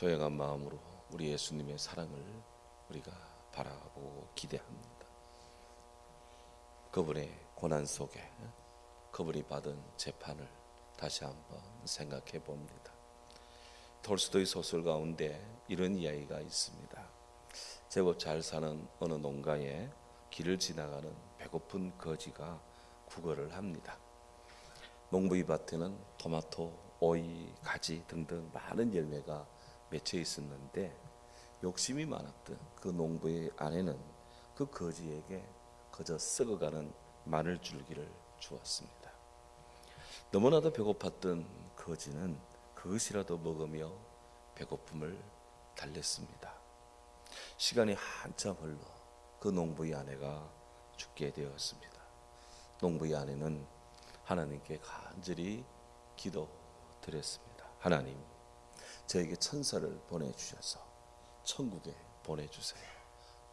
조용한 마음으로 우리 예수님의 사랑을 우리가 바라보고 기대합니다. 그분의 고난 속에 그분이 받은 재판을 다시 한번 생각해 봅니다. 톨스토이 소설 가운데 이런 이야기가 있습니다. 제법 잘 사는 어느 농가에 길을 지나가는 배고픈 거지가 구걸을 합니다. 농부의 밭에는 토마토, 오이, 가지 등등 많은 열매가 맺혀 있었는데 욕심이 많았던 그 농부의 아내는 그 거지에게 그저 썩어가는 마늘 줄기를 주었습니다. 너무나도 배고팠던 거지는 그것이라도 먹으며 배고픔을 달랬습니다. 시간이 한참 흘러 그 농부의 아내가 죽게 되었습니다. 농부의 아내는 하나님께 간절히 기도드렸습니다. 하나님, 저에게 천사를 보내주셔서 천국에 보내주세요.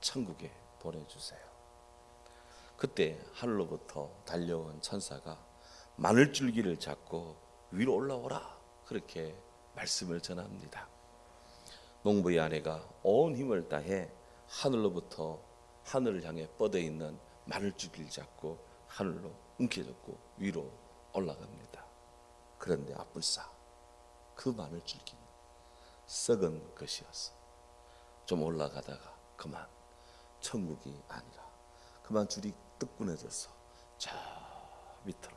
천국에 보내주세요. 그때 하늘로부터 달려온 천사가 마늘줄기를 잡고 위로 올라오라, 그렇게 말씀을 전합니다. 농부의 아내가 온 힘을 다해 하늘로부터 하늘을 향해 뻗어 있는 마늘줄기를 잡고 하늘로 움켜잡고 위로 올라갑니다. 그런데 아뿔싸, 그 마늘줄기는 썩은 것이었어. 좀 올라가다가 그만 천국이 아니라 그만 줄이 뜨끈해져서 저 밑으로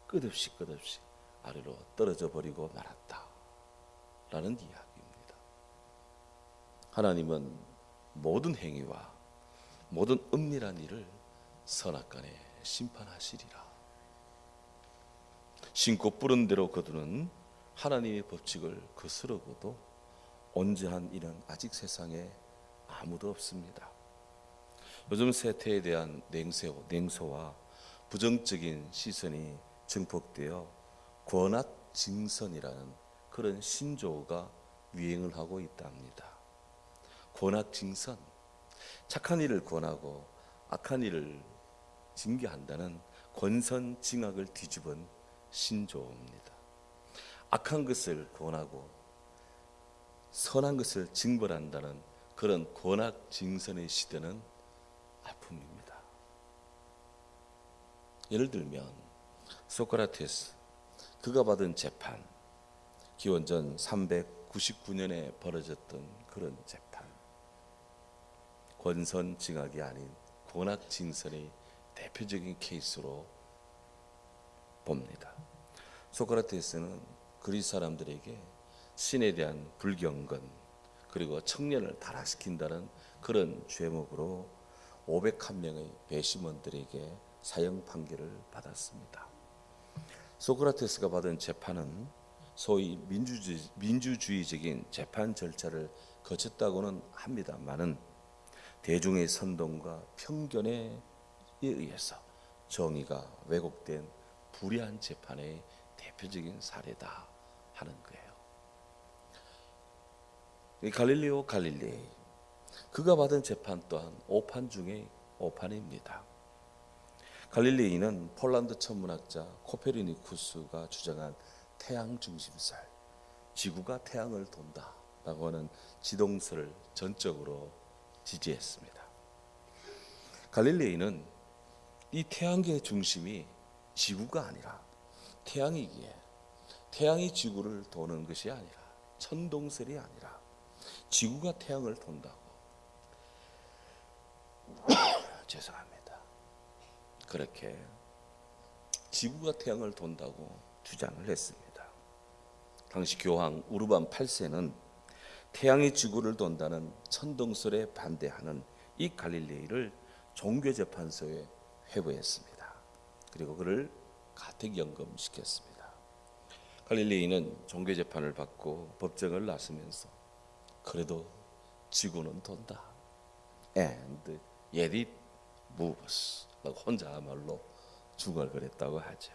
끝없이 아래로 떨어져 버리고 말았다 라는 이야기입니다. 하나님은 모든 행위와 모든 은밀한 일을 선악간에 심판하시리라. 신고 뿌른 대로 거두는 하나님의 법칙을 거스르고도 온전한 일은 아직 세상에 아무도 없습니다. 요즘 세태에 대한 냉소와 부정적인 시선이 증폭되어 권악징선이라는 그런 신조어가 유행을 하고 있답니다. 권악징선, 착한 일을 권하고 악한 일을 징계한다는 권선징악을 뒤집은 신조어입니다. 악한 것을 권하고 선한 것을 징벌한다는 그런 권악징선의 시대는 아픔입니다. 예를 들면 소크라테스, 그가 받은 재판, 기원전 399년에 벌어졌던 그런 재판, 권선징악이 아닌 권악징선의 대표적인 케이스로 봅니다. 소크라테스는 그리스 사람들에게 신에 대한 불경건 그리고 청년을 타락시킨다는 그런 죄목으로 501명의 배심원들에게 사형 판결을 받았습니다. 소크라테스가 받은 재판은 소위 민주주의적인 재판 절차를 거쳤다고는 합니다만은 대중의 선동과 편견에 의해서 정의가 왜곡된 불의한 재판의 대표적인 사례다 하는 거예요. 갈릴리오 갈릴레이, 그가 받은 재판 또한 오판 중의 오판입니다. 갈릴레이는 폴란드 천문학자 코페르니쿠스가 주장한 태양 중심설, 지구가 태양을 돈다라고 하는 지동설을 전적으로 지지했습니다. 갈릴레이는 이 태양계의 중심이 지구가 아니라 태양이기에 태양이 지구를 도는 것이 아니라 천동설이 아니라 지구가 태양을 돈다고 죄송합니다. 그렇게 지구가 태양을 돈다고 주장을 했습니다. 당시 교황 우르반 8세는 태양이 지구를 돈다는 천동설에 반대하는 이 갈릴레이를 종교재판소에 회부했습니다. 그리고 그를 가택연금시켰습니다. 갈릴레이는 종교재판을 받고 법정을 나서면서 그래도 지구는 돈다, and yet it moves 라고 혼자말로 중얼거렸다고 하죠.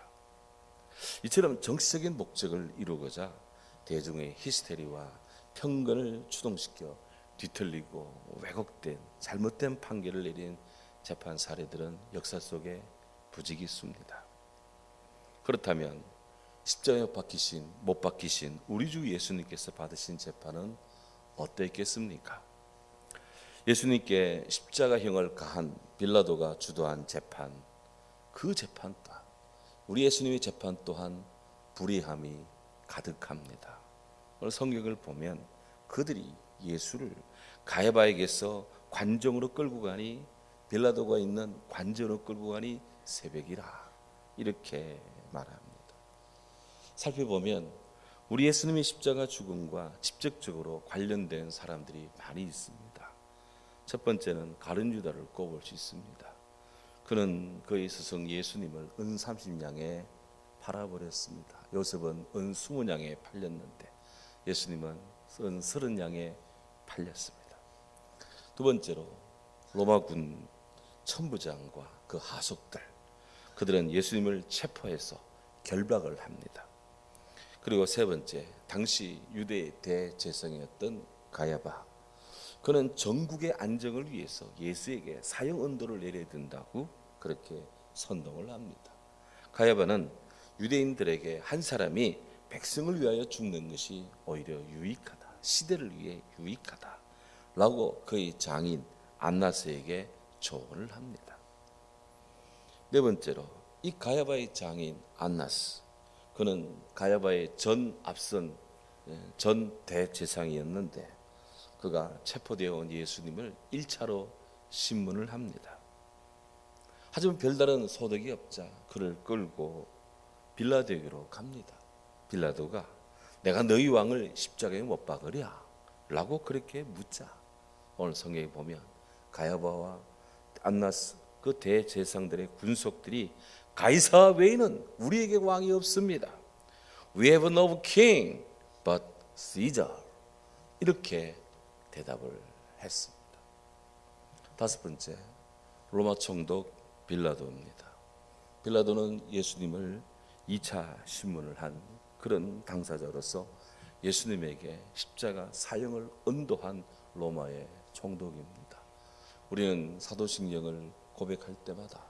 이처럼 정치적인 목적을 이루고자 대중의 히스테리와 편견을 추동시켜 뒤틀리고 왜곡된 잘못된 판결을 내린 재판 사례들은 역사 속에 부지기수입니다. 그렇다면 십자가에 못 박히신 우리 주 예수님께서 받으신 재판은 어땠겠습니까? 예수님께 십자가형을 가한 빌라도가 주도한 재판, 그 재판 또한, 우리 예수님의 재판 또한 불의함이 가득합니다. 오늘 성경을 보면 그들이 예수를 가야바에게서 관정으로 끌고 가니, 빌라도가 있는 관정으로 끌고 가니 새벽이라, 이렇게 말합니다. 살펴보면 우리 예수님의 십자가 죽음과 직접적으로 관련된 사람들이 많이 있습니다. 첫 번째는 가룟 유다를 꼽을 수 있습니다. 그는 그의 스승 예수님을 은 30냥에 팔아버렸습니다. 요셉은 은 20냥에 팔렸는데 예수님은 은 30냥에 팔렸습니다. 두 번째로 로마군 천부장과 그 하속들, 그들은 예수님을 체포해서 결박을 합니다. 그리고 세 번째, 당시 유대의 대제사장이었던 가야바, 그는 전국의 안정을 위해서 예수에게 사형 언도를 내려야 된다고 그렇게 선동을 합니다. 가야바는 유대인들에게 한 사람이 백성을 위하여 죽는 것이 오히려 유익하다, 시대를 위해 유익하다 라고 그의 장인 안나스에게 조언을 합니다. 네 번째로, 이 가야바의 장인 안나스, 그는 가야바의 앞선 전 대제사장이었는데 그가 체포되어 온 예수님을 1차로 신문을 합니다. 하지만 별다른 소득이 없자 그를 끌고 빌라도에게로 갑니다. 빌라도가 내가 너희 왕을 십자가에 못 박으랴 라고 그렇게 묻자, 오늘 성경에 보면 가야바와 안나스 그 대제사장들의 군속들이 가이사 외에는 우리에게 왕이 없습니다. We have no king but Caesar, 이렇게 대답을 했습니다. 다섯 번째, 로마 총독 빌라도입니다. 빌라도는 예수님을 2차 신문을 한 그런 당사자로서 예수님에게 십자가 사형을 언도한 로마의 총독입니다. 우리는 사도신경을 고백할 때마다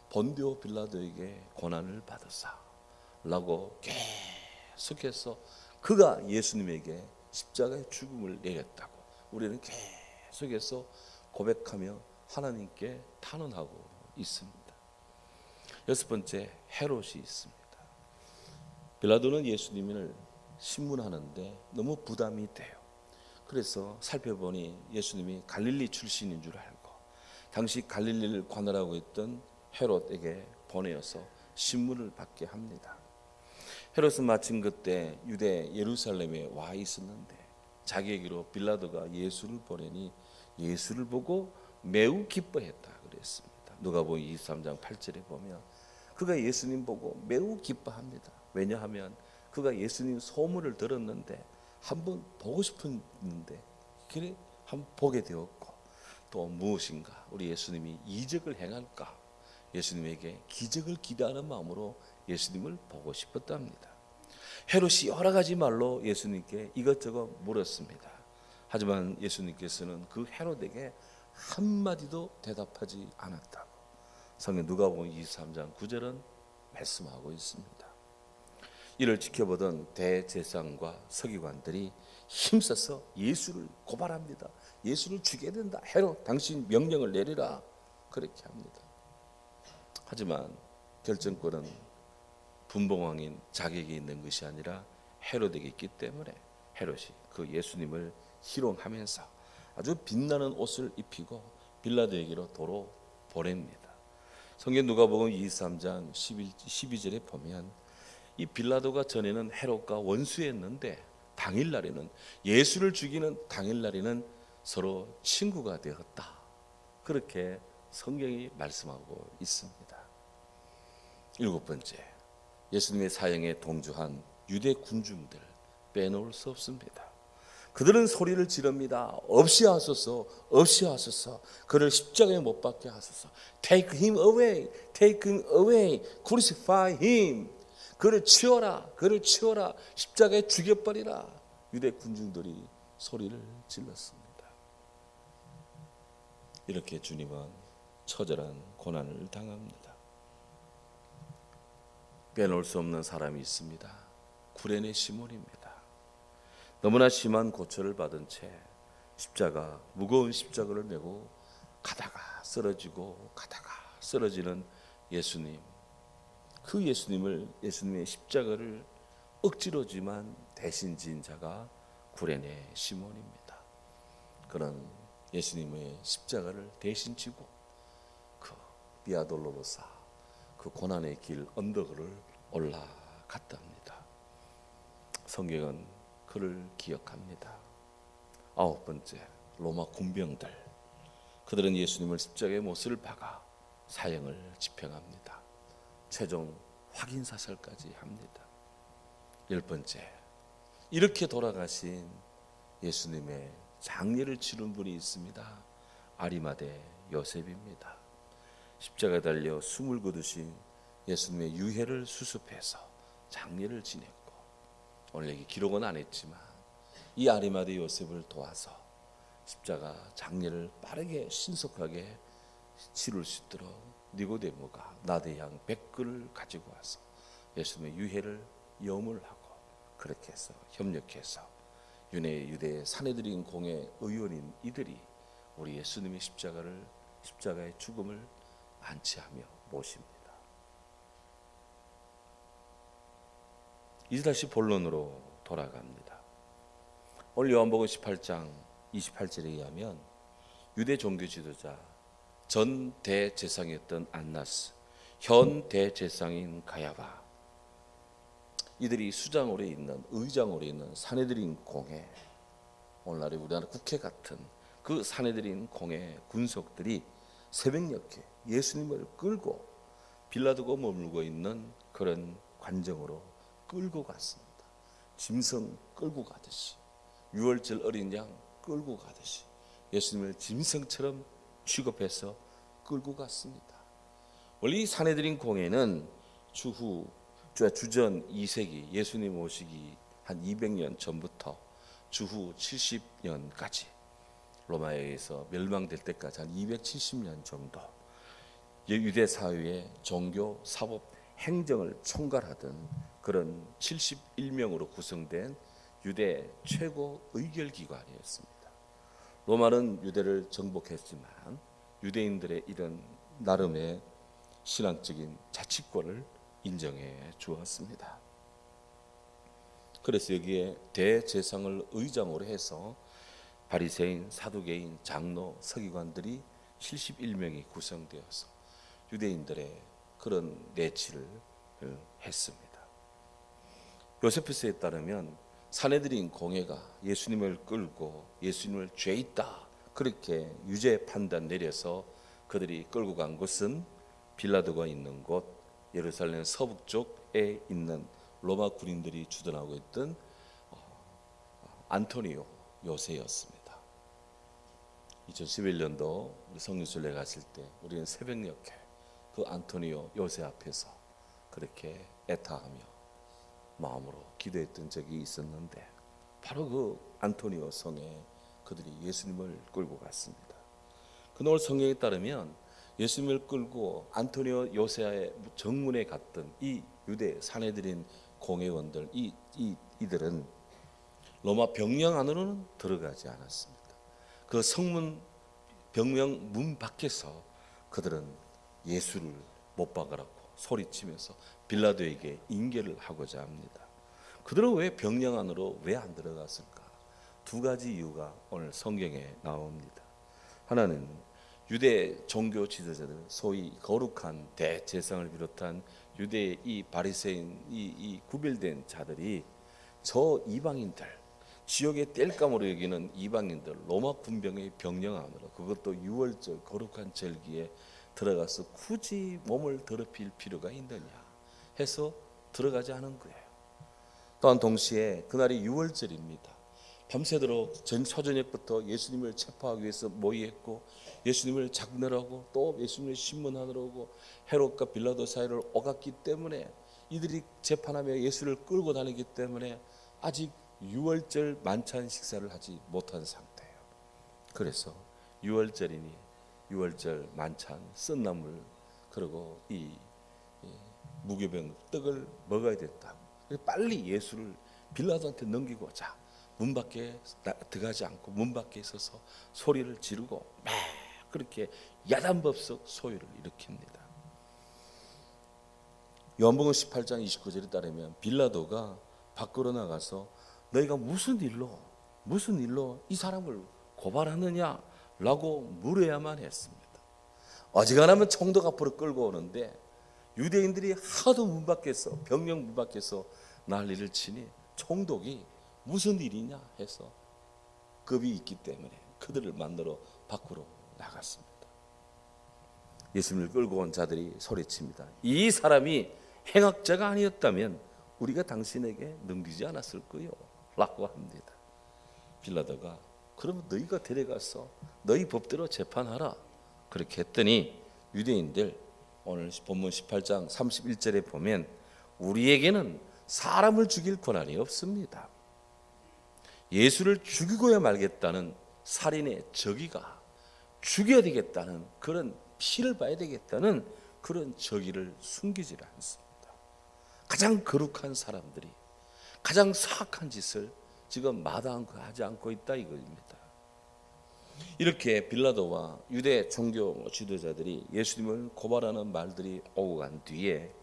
본디오 빌라도에게 고난을 받으사 라고 계속해서 그가 예수님에게 십자가의 죽음을 내렸다고 우리는 계속해서 고백하며 하나님께 탄원하고 있습니다. 여섯 번째, 헤롯이 있습니다. 빌라도는 예수님을 신문하는데 너무 부담이 돼요. 그래서 살펴보니 예수님이 갈릴리 출신인 줄 알고 당시 갈릴리를 관할하고 있던 헤롯에게 보내어서 신문을 받게 합니다. 헤롯은 마침 그때 유대 예루살렘에 와 있었는데 자기에게로 빌라도가 예수를 보내니 예수를 보고 매우 기뻐했다 그랬습니다. 누가복음 23장 8절에 보면 그가 예수님 보고 매우 기뻐합니다. 왜냐하면 그가 예수님 소문을 들었는데 한번 보고 싶었는데 그래 한번 보게 되었고, 또 무엇인가 우리 예수님이 이적을 행할까 예수님에게 기적을 기대하는 마음으로 예수님을 보고 싶었답니다. 헤롯이 여러 가지 말로 예수님께 이것저것 물었습니다. 하지만 예수님께서는 그 헤롯에게 한마디도 대답하지 않았다고 성경 누가복음 23장 9절은 말씀하고 있습니다. 이를 지켜보던 대제사장과 서기관들이 힘써서 예수를 고발합니다. 예수를 죽여야 된다. 헤롯, 당신 명령을 내리라. 그렇게 합니다. 하지만 결정권은 분봉왕인 자기에게 있는 것이 아니라 헤롯에게 있기 때문에 헤롯이 그 예수님을 희롱하면서 아주 빛나는 옷을 입히고 빌라도에게로 도로 보냅니다. 성경 누가복음 23장 12절에 보면 이 빌라도가 전에는 헤롯과 원수였는데 당일날에는 예수를 죽이는 당일날에는 서로 친구가 되었다. 그렇게 성경이 말씀하고 있습니다. 일곱 번째, 예수님의 사형에 동조한 유대 군중들 빼놓을 수 없습니다. 그들은 소리를 지릅니다. 없이 하소서, 없이 하소서. 그를 십자가에 못 박게 하소서. Take him away, take him away, crucify him. 그를 치워라, 그를 치워라, 십자가에 죽여버리라. 유대 군중들이 소리를 질렀습니다. 이렇게 주님은 처절한 고난을 당합니다. 빼놓을 수 없는 사람이 있습니다. 구레네 시몬입니다. 너무나 심한 고초를 받은 채 무거운 십자가를 메고 가다가 쓰러지는 예수님. 그 예수님의 십자가를 억지로지만 대신 지은 자가 구레네 시몬입니다. 그런 예수님의 십자가를 대신 지고 그 비아 돌로로사, 그 고난의 길 언덕을 올라갔답니다. 성경은 그를 기억합니다. 9번째, 로마 군병들. 그들은 예수님을 십자가에 못을 박아 사형을 집행합니다. 최종 확인 사살까지 합니다. 10번째, 이렇게 돌아가신 예수님의 장례를 치른 분이 있습니다. 아리마대 요셉입니다. 십자가에 달려 숨을 거두신 예수님의 유해를 수습해서 장례를 지냈고, 오늘 여기 기록은 안 했지만 이 아리마대 요셉을 도와서 십자가 장례를 빠르게 신속하게 치룰 수 있도록 니고데모가 나대향 100그릇을 가지고 와서 예수님의 유해를 염을하고, 그렇게 해서 협력해서 유대의 사내들인 공회 의원인 이들이 우리 예수님의 십자가의 죽음을 안치하며 모십니다. 이제 다시 본론으로 돌아갑니다. 오늘 요한복음 18장 28절에 의하면 유대 종교 지도자 전 대제사장이었던 안나스, 현 대제사장인 가야바, 이들이 의장으로 있는 사내들인 공회, 오늘날의 우리나라 국회 같은 그 사내들인 공회 군속들이 새벽녘에 예수님을 끌고 빌라도가 머물고 있는 그런 관정으로 끌고 갔습니다. 짐승 끌고 가듯이, 유월절 어린 양 끌고 가듯이 예수님을 짐승처럼 취급해서 끌고 갔습니다. 원래 이 사내들인 공회는 주전 2세기 예수님 오시기 한 200년 전부터 주후 70년까지 로마에 의해서 멸망될 때까지 한 270년 정도 유대 사회의 종교, 사법, 행정을 총괄하던 그런 71명으로 구성된 유대 최고 의결기관이었습니다. 로마는 유대를 정복했지만 유대인들의 이런 나름의 신앙적인 자치권을 인정해 주었습니다. 그래서 여기에 대제사장을 의장으로 해서 바리새인, 사두개인, 장로, 서기관들이 71명이 구성되어서 유대인들의 그런 내치를 했습니다. 요세푸스에 따르면 사내들인 공회가 예수님을 끌고 예수님을 죄 있다 그렇게 유죄 판단 내려서 그들이 끌고 간 곳은 빌라도가 있는 곳, 예루살렘 서북쪽에 있는 로마 군인들이 주둔하고 있던 안토니오 요새였습니다. 2011년도 우리 성유순례 갔을 때 우리는 새벽녘에 그 안토니오 요새 앞에서 그렇게 애타하며 마음으로 기도했던 적이 있었는데, 바로 그 안토니오 성에 그들이 예수님을 끌고 갔습니다. 그날 성경에 따르면 예수님을 끌고 안토니오 요새의 정문에 갔던 이 유대 사내들인 공회원들, 이들은 로마 병영 안으로는 들어가지 않았습니다. 그 성문 병영 문 밖에서 그들은 예수를 못 박으라고 소리치면서 빌라도에게 인계를 하고자 합니다. 그들은 왜 병영 안으로 왜 안 들어갔을까? 두 가지 이유가 오늘 성경에 나옵니다. 하나는 유대 종교 지도자들, 소위 거룩한 대제사장을 비롯한 유대의 이 바리새인, 이 구별된 자들이 저 이방인들, 지역의 땔감으로 여기는 이방인들, 로마 군병의 병영 안으로, 그것도 유월절 거룩한 절기에 들어가서 굳이 몸을 더럽힐 필요가 있느냐 해서 들어가지 않은 거예요. 또한 동시에 그날이 유월절입니다. 밤새도록 초저녁부터 예수님을 체포하기 위해서 모의했고, 예수님을 잡느라고 또 예수님을 신문하느라 헤롯과 빌라도 사이를 오갔기 때문에 이들이 재판하며 예수를 끌고 다니기 때문에 아직 유월절 만찬 식사를 하지 못한 상태예요. 그래서 유월절이니 유월절 만찬 쓴나물 그리고 이 무교병 떡을 먹어야 됐다. 빨리 예수를 빌라도한테 넘기고자 문 밖에 들어가지 않고 문 밖에 서서 소리를 지르고 막 그렇게 야단법석 소유를 일으킵니다. 요한복음 18장 29절에 따르면 빌라도가 밖으로 나가서 너희가 무슨 일로 이 사람을 고발하느냐라고 물어야만 했습니다. 어지간하면 총독 앞으로 끌고 오는데 유대인들이 하도 문 밖에서 병영 문 밖에서 난리를 치니 총독이 무슨 일이냐 해서 급이 있기 때문에 그들을 만나러 밖으로 나갔습니다. 예수님을 끌고 온 자들이 소리칩니다. 이 사람이 행악자가 아니었다면 우리가 당신에게 넘기지 않았을 거요 라고 합니다. 빌라도가 그러면 너희가 데려가서 너희 법대로 재판하라 그렇게 했더니 유대인들 오늘 본문 18장 31절에 보면 우리에게는 사람을 죽일 권한이 없습니다. 예수를 죽이고야 말겠다는 살인의 저기가 죽여야 되겠다는 그런 피를 봐야 되겠다는 그런 저기를 숨기지 않습니다. 가장 거룩한 사람들이 가장 사악한 짓을 지금 마다하지 않고 있다 이것입니다. 이렇게 빌라도와 유대 종교 지도자들이 예수님을 고발하는 말들이 오고 간 뒤에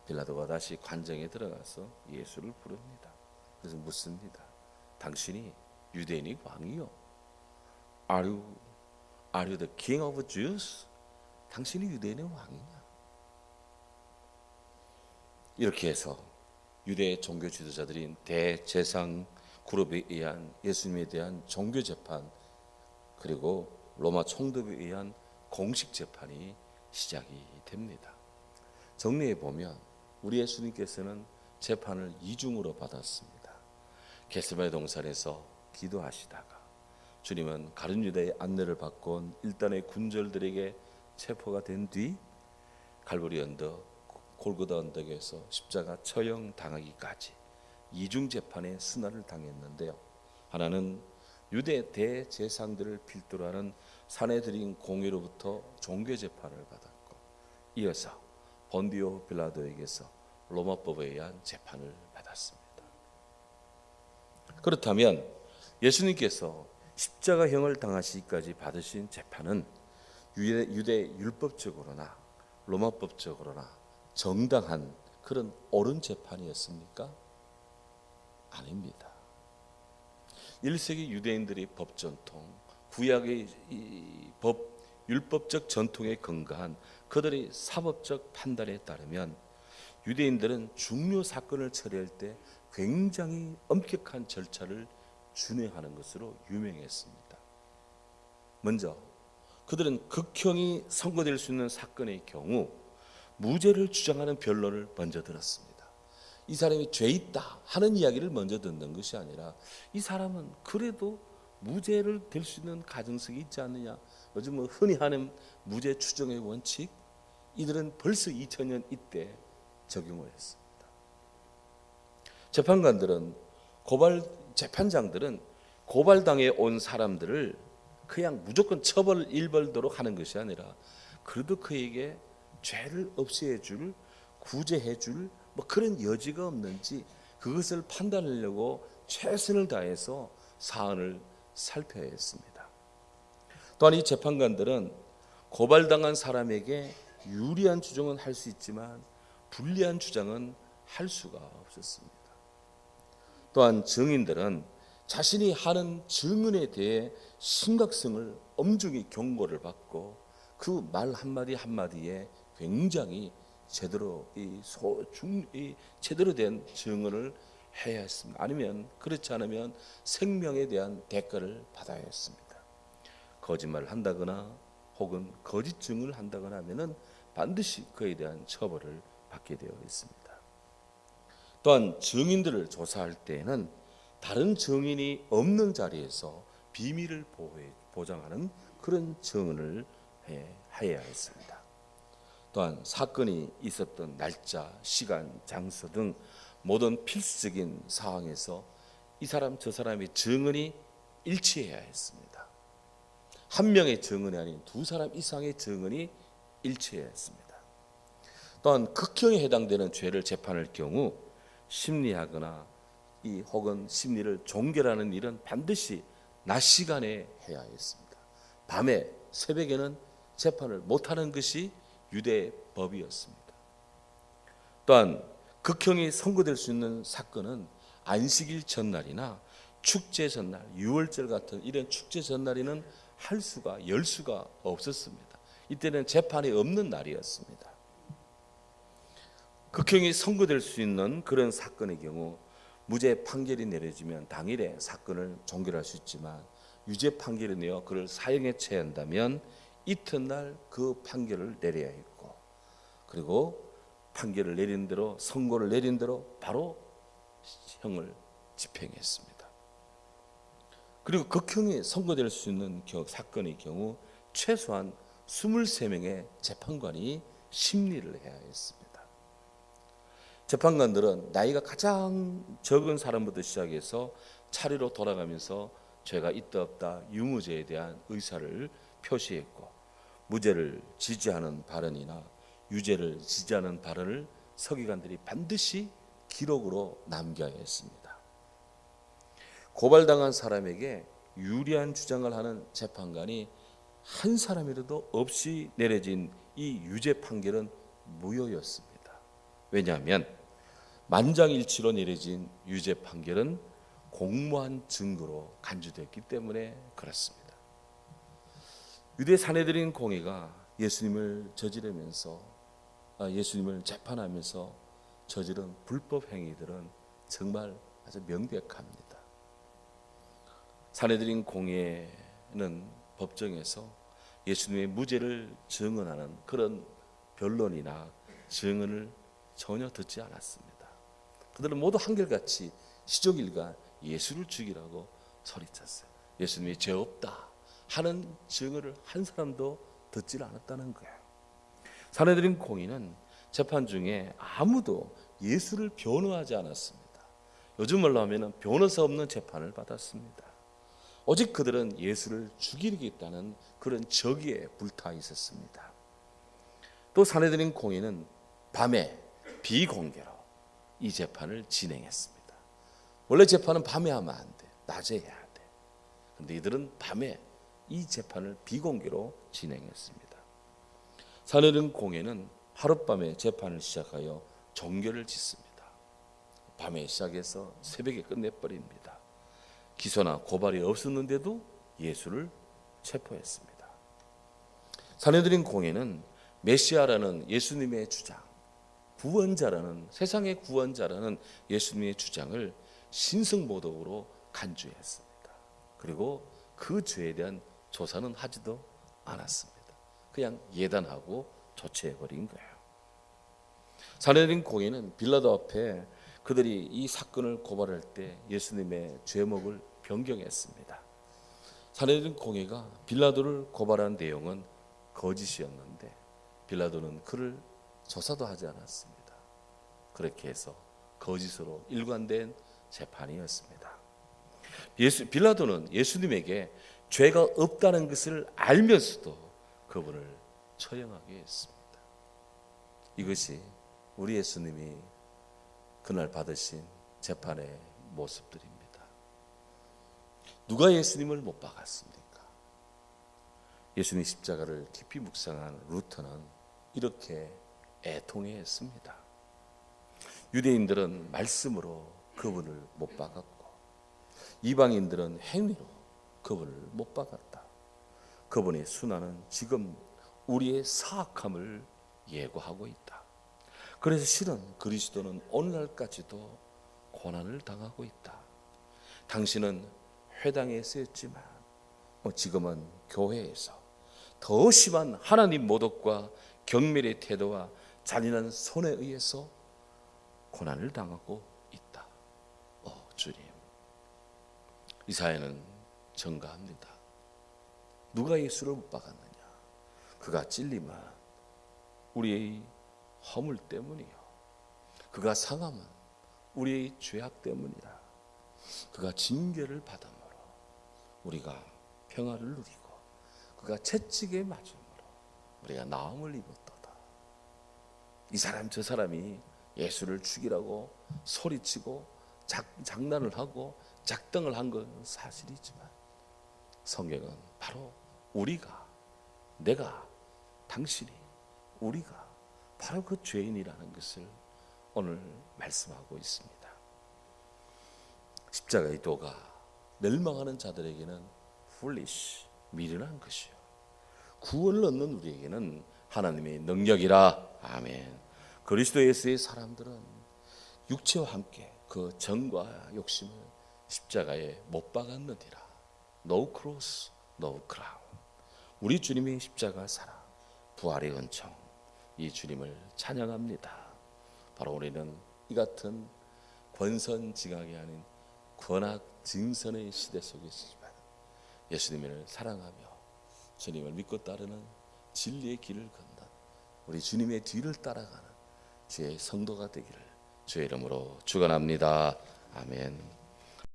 빌라도가 다시 관정에 들어가서 예수를 부릅니다. 그래서 묻습니다. 당신이 유대인이 왕이요? Are you the king of the Jews? 당신이 유대인의 왕이냐? 이렇게 해서 유대 종교 지도자들인 대제상 그룹에 의한 예수님에 대한 종교 재판 그리고 로마 총독에 의한 공식 재판이 시작이 됩니다. 정리해 보면 우리 예수님께서는 재판을 이중으로 받았습니다. 겟세마네 동산에서 기도하시다가 주님은 가룟 유다의 안내를 받고 온 일단의 군졸들에게 체포가 된 뒤 갈보리 언덕 골고다 언덕에서 십자가 처형 당하기까지 이중 재판의 순환을 당했는데요. 하나는 유대 대제상들을 필두로 하는 산헤드린 공회로부터 종교 재판을 받았고 이어서 본디오 빌라도에게서 로마법에 의한 재판을 받았습니다. 그렇다면 예수님께서 십자가형을 당하시기까지 받으신 재판은 유대 율법적으로나 로마법적으로나 정당한 그런 옳은 재판이었습니까? 아닙니다. 1세기 유대인들의 법 전통, 구약의 법 율법적 전통에 근거한 그들의 사법적 판단에 따르면 유대인들은 중요 사건을 처리할 때 굉장히 엄격한 절차를 준행하는 것으로 유명했습니다. 먼저 그들은 극형이 선고될 수 있는 사건의 경우 무죄를 주장하는 변론을 먼저 들었습니다. 이 사람이 죄 있다 하는 이야기를 먼저 듣는 것이 아니라 이 사람은 그래도 무죄를 될 수 있는 가능성이 있지 않느냐. 요즘 흔히 하는 무죄 추정의 원칙 이들은 벌써 2000년 이때 적용을 했습니다. 재판장들은 고발당해 온 사람들을 그냥 무조건 처벌 일벌도록 하는 것이 아니라 그래도 그에게 죄를 없애해 줄 구제해 줄 그런 여지가 없는지 그것을 판단하려고 최선을 다해서 사안을 살펴야 했습니다. 또한 이 재판관들은 고발당한 사람에게 유리한 주장은 할 수 있지만 불리한 주장은 할 수가 없었습니다. 또한 증인들은 자신이 하는 증언에 대해 심각성을 엄중히 경고를 받고 그 말 한마디 한마디에 굉장히 제대로 제대로 된 증언을 해야 했습니다. 아니면 그렇지 않으면 생명에 대한 대가를 받아야 했습니다. 거짓말을 한다거나 혹은 거짓 증언을 한다거나 하면은 반드시 그에 대한 처벌을 받게 되어 있습니다. 또한 증인들을 조사할 때에는 다른 증인이 없는 자리에서 비밀을 보장하는 그런 증언을 해야 했습니다. 또한 사건이 있었던 날짜, 시간, 장소 등 모든 필수적인 사항에서 이 사람 저 사람의 증언이 일치해야 했습니다. 한 명의 증언이 아닌 두 사람 이상의 증언이 일치해야 했습니다. 또한 극형에 해당되는 죄를 재판할 경우 심리하거나 혹은 심리를 종결하는 일은 반드시 낮 시간에 해야 했습니다. 밤에 새벽에는 재판을 못하는 것이 유대의 법이었습니다. 또한 극형이 선고될 수 있는 사건은 안식일 전날이나 축제 전날, 유월절 같은 이런 축제 전날에는 열 수가 없었습니다. 이때는 재판이 없는 날이었습니다. 극형이 선고될 수 있는 그런 사건의 경우 무죄 판결이 내려지면 당일에 사건을 종결할 수 있지만 유죄 판결이 내어 그를 사형에 처한다면 이튿날 그 판결을 내려야 했고, 그리고 판결을 내린 대로, 선고를 내린 대로 바로 형을 집행했습니다. 그리고 극형이 선고될 수 있는 사건의 경우 최소한 23명의 재판관이 심리를 해야 했습니다. 재판관들은 나이가 가장 적은 사람부터 시작해서 차례로 돌아가면서 죄가 있다 없다 유무죄에 대한 의사를 표시했고, 무죄를 지지하는 발언이나 유죄를 지지하는 발언을 서기관들이 반드시 기록으로 남겨야 했습니다. 고발당한 사람에게 유리한 주장을 하는 재판관이 한 사람이라도 없이 내려진 이 유죄 판결은 무효였습니다. 왜냐하면 만장일치로 내려진 유죄 판결은 공모한 증거로 간주됐기 때문에 그렇습니다. 유대 사내들인 공회가 예수님을 재판하면서 저지른 불법 행위들은 정말 아주 명백합니다. 사내들인 공회는 법정에서 예수님의 무죄를 증언하는 그런 변론이나 증언을 전혀 듣지 않았습니다. 그들은 모두 한결같이 시족일관 예수를 죽이라고 소리쳤어요. 예수님이 죄 없다 하는 증언을 한 사람도 듣지 않았다는 거예요. 사내들인 공의는 재판 중에 아무도 예수를 변호하지 않았습니다. 요즘 말로 하면 변호사 없는 재판을 받았습니다. 오직 그들은 예수를 죽이겠다는 그런 적의에 불타 있었습니다. 또 사내들인 공의는 밤에 비공개로 이 재판을 진행했습니다. 원래 재판은 밤에 하면 안 돼. 낮에 해야 돼. 그런데 이들은 밤에 이 재판을 비공개로 진행했습니다. 사내들인 공회는 하룻밤에 재판을 시작하여 종결을 짓습니다. 밤에 시작해서 새벽에 끝내버립니다. 기소나 고발이 없었는데도 예수를 체포했습니다. 사내들인 공회는 메시아라는 예수님의 주장, 구원자라는, 세상의 구원자라는 예수님의 주장을 신성모독으로 간주했습니다. 그리고 그 죄에 대한 조사는 하지도 않았습니다. 그냥 예단하고 조치해버린 거예요. 사내들인 공회는 빌라도 앞에 그들이 이 사건을 고발할 때 예수님의 죄목을 변경했습니다. 사내들인 공회가 빌라도를 고발한 내용은 거짓이었는데 빌라도는 그를 조사도 하지 않았습니다. 그렇게 해서 거짓으로 일관된 재판이었습니다. 빌라도는 예수님에게 죄가 없다는 것을 알면서도 그분을 처형하게 했습니다. 이것이 우리 예수님이 그날 받으신 재판의 모습들입니다. 누가 예수님을 못 박았습니까? 예수님 십자가를 깊이 묵상한 루터는 이렇게 애통해했습니다. 유대인들은 말씀으로 그분을 못 박았고 이방인들은 행위로 그분을 못 박았다. 그분의 순환은 지금 우리의 사악함을 예고하고 있다. 그래서 실은 그리스도는 오늘날까지도 고난을 당하고 있다. 당신은 회당에 쓰였지만 지금은 교회에서 더 심한 하나님 모독과 경멸의 태도와 잔인한 손에 의해서 고난을 당하고 있다. 주님, 이사야는 전가합니다. 누가 예수를 못 박았느냐? 그가 찔림은 우리의 허물 때문이요, 그가 상함은 우리의 죄악 때문이라. 그가 징계를 받음으로 우리가 평화를 누리고 그가 채찍에 맞음으로 우리가 나음을 입었도다. 이 사람 저 사람이 예수를 죽이라고 소리치고 장난을 하고 작당을 한 건 사실이지만 성경은 바로 우리가, 내가, 당신이, 우리가 바로 그 죄인이라는 것을 오늘 말씀하고 있습니다. 십자가의 도가 멸망하는 자들에게는 foolish, 미련한 것이요, 구원을 얻는 우리에게는 하나님의 능력이라. 아멘. 그리스도 예수의 사람들은 육체와 함께 그 정과 욕심을 십자가에 못 박았느니라. No cross, no crown. 우리 주님의 십자가 사랑, 부활의 은총, 이 주님을 찬양합니다. 바로 우리는 이 같은 권선징악이 아닌 권악징선의 시대 속에 있지만 예수님을 사랑하며 주님을 믿고 따르는 진리의 길을 걷는 우리 주님의 뒤를 따라가는 주의 성도가 되기를 주의 이름으로 축원합니다. 아멘.